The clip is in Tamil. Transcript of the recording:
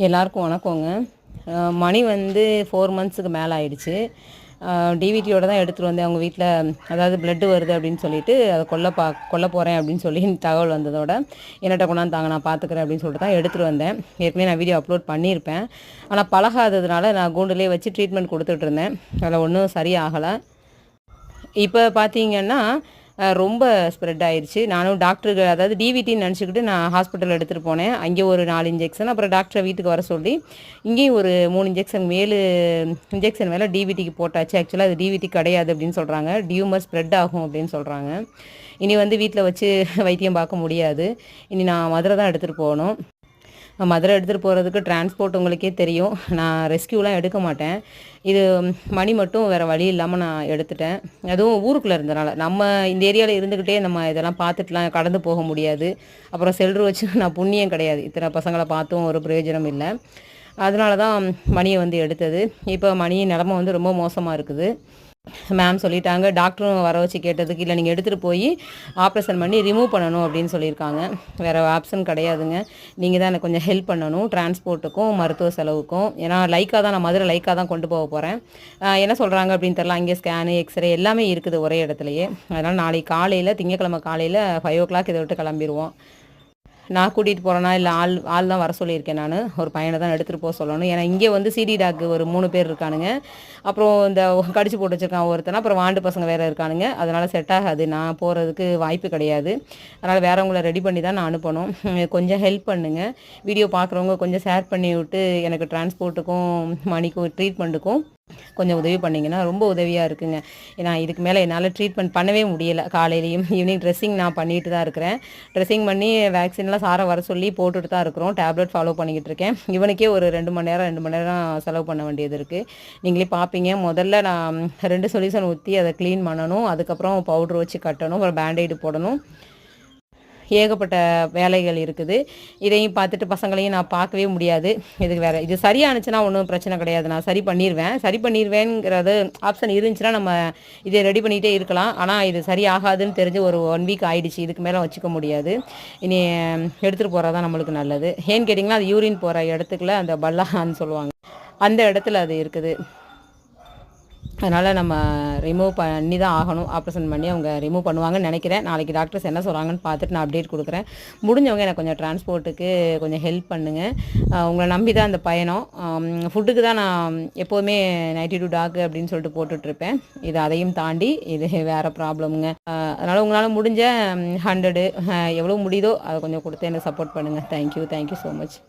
எல்லாருக்கும் வணக்கங்க. மணி வந்து 4 மந்த்ஸுக்கு மேலே ஆயிடுச்சு. டிவிடியோட தான் எடுத்துகிட்டு வந்தேன். அவங்க வீட்டில் அதாவது பிளட்டு வருது அப்படின்னு சொல்லிட்டு அதை கொல்ல போகிறேன் அப்படின்னு சொல்லி தகவல் வந்ததோட என்னட்ட கொண்டாந்து தாங்க நான் பார்த்துக்கிறேன் அப்படின்னு சொல்லிட்டு தான் எடுத்துகிட்டு வந்தேன். ஏற்கனவே நான் வீடியோ அப்லோட் பண்ணியிருப்பேன். ஆனால் பழகாததுனால நான் கூண்டுலேயே வச்சு ட்ரீட்மெண்ட் கொடுத்துட்ருந்தேன். அதில் ஒன்றும் சரியாகலை. இப்போ பார்த்தீங்கன்னா ரொம்ப ஸ்ப்ரெட் ஆயிடுச்சு. நானும் டாக்டருக்கு அதாவது டிவிடின்னு நினச்சிக்கிட்டு நான் ஹாஸ்பிட்டல் எடுத்துகிட்டு போனேன். அங்கே ஒரு 4 இன்ஜெக்ஷன், அப்புறம் டாக்டரை வீட்டுக்கு வர சொல்லி இங்கேயும் ஒரு 3 இன்ஜெக்ஷன் மேலே டிவிடிக்கு போட்டாச்சு. ஆக்சுவலாக அது டிவிடி கிடையாது அப்படின்னு சொல்கிறாங்க. டியூமர் ஸ்ப்ரெட் ஆகும் அப்படின்னு சொல்கிறாங்க. இனி வந்து வீட்டில் வச்சு வைத்தியம் பார்க்க முடியாது. இனி நான் மதுரை தான் எடுத்துகிட்டு போகணும். மதுரை எடுத்துகிட்டு போகிறதுக்கு டிரான்ஸ்போர்ட் உங்களுக்கே தெரியும். நான் ரெஸ்கியூலாம் எடுக்க மாட்டேன். இது மணி மட்டும் வேறு வழி இல்லாமல் நான் எடுத்துட்டேன். அதுவும் ஊருக்குள்ளே இருந்தனால நம்ம இந்த ஏரியாவில் இருந்துக்கிட்டே நம்ம இதெல்லாம் பார்த்துட்டுலாம் கடந்து போக முடியாது. அப்புறம் செல்ரு வச்சு நான் புண்ணியம் கிடையாது. இத்தனை பசங்களை பார்த்தும் ஒரு பிரயோஜனம் இல்லை. அதனால தான் மணியை வந்து எடுத்தது. இப்போ மணி நிலமை வந்து ரொம்ப மோசமாக இருக்குது. மேம் சொல்லிட்டாங்க. டாக்டரும் வர வச்சு கேட்டதுக்கு இல்லை நீங்கள் எடுத்துகிட்டு போய் ஆப்ரேஷன் பண்ணி ரிமூவ் பண்ணணும் அப்படின்னு சொல்லியிருக்காங்க. வேறு ஆப்ஷன் கிடையாதுங்க. நீங்கள் தான் எனக்கு கொஞ்சம் ஹெல்ப் பண்ணணும் டிரான்ஸ்போர்ட்டுக்கும் மருத்துவ செலவுக்கும். ஏன்னா நான் மதுரை லைக்காக தான் கொண்டு போக போகிறேன். என்ன சொல்கிறாங்க அப்படின்னு தெரியல. அங்கே ஸ்கேனு எக்ஸ்ரே எல்லாமே இருக்குது ஒரே இடத்துலையே. அதனால் நாளைக்கு காலையில் திங்கக்கிழமை காலையில் 5 o'clock இதை விட்டு கிளம்பிடுவோம். நான் கூட்டிகிட்டு போகிறேன்னா இல்லை ஆள் தான் வர சொல்லியிருக்கேன். நான் ஒரு பையனை தான் எடுத்துகிட்டு போக சொல்லணும். ஏன்னா இங்கே வந்து சிடி டாக்கு ஒரு 3 பேர் இருக்கானுங்க. அப்புறம் இந்த கடிச்சு போட்டு வச்சுருக்கான் ஒருத்தனை. அப்புறம் வாண்டு பசங்க வேறு இருக்கானுங்க. அதனால் செட் ஆகாது. நான் போகிறதுக்கு வாய்ப்பு கிடையாது. அதனால் வேறவங்கள ரெடி பண்ணி தான் நான் அனுப்பணும். கொஞ்சம் ஹெல்ப் பண்ணுங்கள். வீடியோ பார்க்குறவங்க கொஞ்சம் ஷேர் பண்ணி விட்டு எனக்கு டிரான்ஸ்போர்ட்டுக்கும் மணிக்கும் ட்ரீட்மெண்ட்டுக்கும் கொஞ்சம் உதவி பண்ணிங்கன்னா ரொம்ப உதவியாக இருக்குங்க. ஏன்னா இதுக்கு மேலே என்னால் ட்ரீட்மெண்ட் பண்ணவே முடியலை. காலையிலையும் ஈவினிங் ட்ரெஸ்ஸிங் நான் பண்ணிட்டு தான் இருக்கிறேன். ட்ரெஸ்ஸிங் பண்ணி வேக்சின்லாம் சாரை வர சொல்லி போட்டுட்டு தான் இருக்கிறோம். டேப்லெட் ஃபாலோ பண்ணிக்கிட்டு இருக்கேன். இவனுக்கே ஒரு 2 மணி நேரம் செலவு பண்ண வேண்டியது இருக்குது. நீங்களே பார்ப்பீங்க. முதல்ல நான் 2 சொல்யூஷன் ஊற்றி அதை க்ளீன் பண்ணணும். அதுக்கப்புறம் பவுட்ரு வச்சு கட்டணும். அப்புறம் பேண்டேடு போடணும். ஏகப்பட்ட வேலைகள் இருக்குது. இதையும் பார்த்துட்டு பசங்களையும் நான் பார்க்கவே முடியாது. இது சரியானுச்சுன்னா ஒன்றும் பிரச்சனை கிடையாது. நான் சரி பண்ணிடுவேங்கிறது ஆப்ஷன் இருந்துச்சுன்னா நம்ம இதை ரெடி பண்ணிகிட்டே இருக்கலாம். ஆனால் இது சரியாகாதுன்னு தெரிஞ்சு ஒரு 1 வீக் ஆகிடுச்சு. இதுக்கு மேலே வச்சுக்க முடியாது. இனி எடுத்துகிட்டு போகிறது தான் நம்மளுக்கு நல்லது. ஏன்னு கேட்டிங்கன்னா அது யூரின் போகிற இடத்துக்குள்ள அந்த பல்லான்னு சொல்லுவாங்க, அந்த இடத்துல அது இருக்குது. அதனால் நம்ம ரிமூவ் பண்ணி தான் ஆகணும். ஆப்ரேஷன் பண்ணி அவங்க ரிமூவ் பண்ணுவாங்கன்னு நினைக்கிறேன். நாளைக்கு டாக்டர்ஸ் என்ன சொல்கிறாங்கன்னு பார்த்துட்டு நான் அப்டேட் கொடுக்குறேன். முடிஞ்சவங்க எனக்கு கொஞ்சம் டிரான்ஸ்போர்ட்டுக்கு கொஞ்சம் ஹெல்ப் பண்ணுங்கள். உங்களை நம்பி தான் அந்த பயணம். ஃபுட்டுக்கு தான் நான் எப்போதுமே 92 டாக் அப்படின்னு சொல்லிட்டு போட்டுட்ருப்பேன். அதையும் தாண்டி இது வேறு ப்ராப்ளமுங்க. அதனால் உங்களால் முடிஞ்ச 100 எவ்வளோ முடியுதோ அதை கொஞ்சம் கொடுத்து எனக்கு சப்போர்ட் பண்ணுங்கள். Thank you so much.